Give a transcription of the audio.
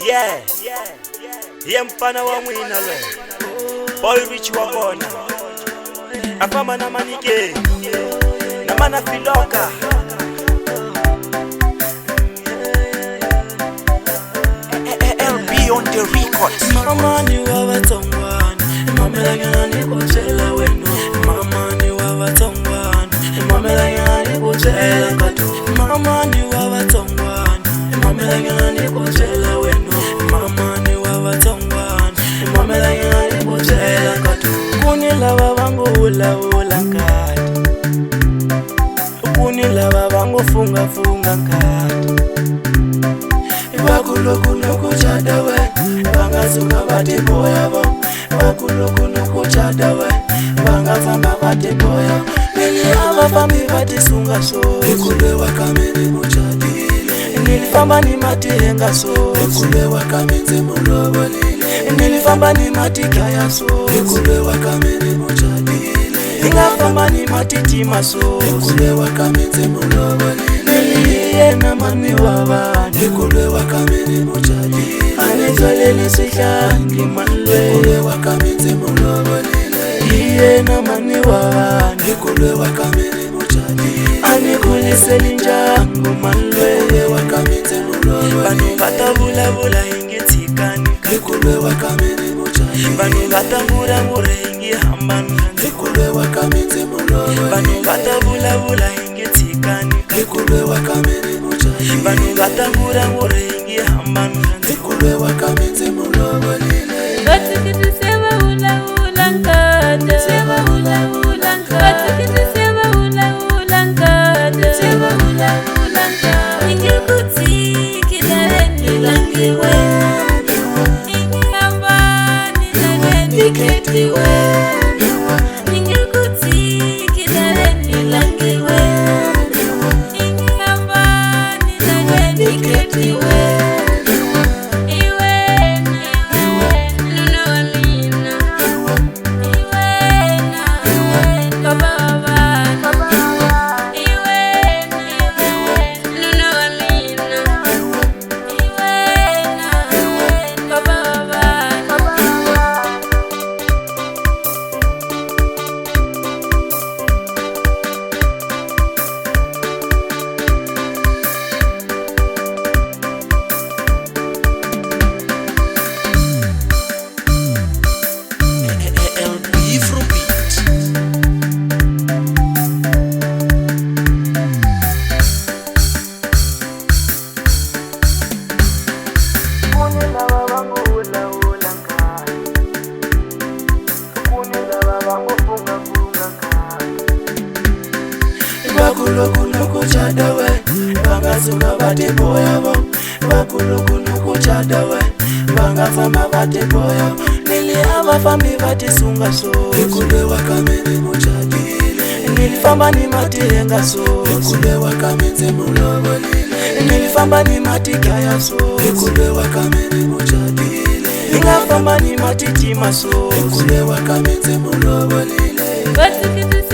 Ye mfana wa mwina lwe Boy Rich wa kona Afama na manike Na mana filoka LB on the record. Mama ni wawa tongwan Mamela yani kuchela weno Mama ni wawa tongwan Mamela yani kuchela katu Mama ni wawa tongwan Mamela yani kuchela weno Mama ni wawa tongwan Mamela yani kuchela katu Kunila wangu ula nkatu Kunila wangu funga nkatu Bakulo kuchadawe Bangazuka bate boya bo Bakulo kuchadawe Bangafamba bate boya Nili abafambi bate sunga so Ekulewa kamene muchadile Nilifamba ni mati henga so Ekulewa kamenze mulobo lile Nilifamba ni mati kaya so Ekulewa kamene muchadile Ingafamba ni mati tima so Ekulewa kamenze mulobo lile Niliye na mami wabani Ekulewa kamene muchadile Anezolele sikhangi manwe Ekulewa kamenze mulobo lile Iye na mami wabani Ekulewa kamene muchadile Anekuliseli njangu manwe Ekulewa kamenze mulobo lile Banu batabula bula ingi tikanika Ekulewa kamene muchadile Banu batambura mure ingi hambana Ekulewa kamenze mulobo lile Banu batabula bula ingi tikanika Ekulewa kamene muchadile Banu batambura mure ingi hambana Ekulewa kamenze mulobo lile Batukiti sema ula nkada Sema ula nkada Batukiti sema ula nkada Sema ula nkada Ningekuti kidare nilangiwe Ingehamba nidare niketiwe Ningekuti kidare nilangiwe Ingehamba nidare niketiwe Bakulo kuchadawe Bangazuka bate boya bo Bakulo kuchadawe Bangafamba bate boya bo Nili abafambi bate sunga so Ekulewa kamene muchadile Nilifamba ni mati henga so Ekulewa kamenze mulobo lile Nilifamba ni mati kaya so Ekulewa kamene muchadile Ingafamba ni mati tima so Ekulewa kamenze mulobo lile Batukiti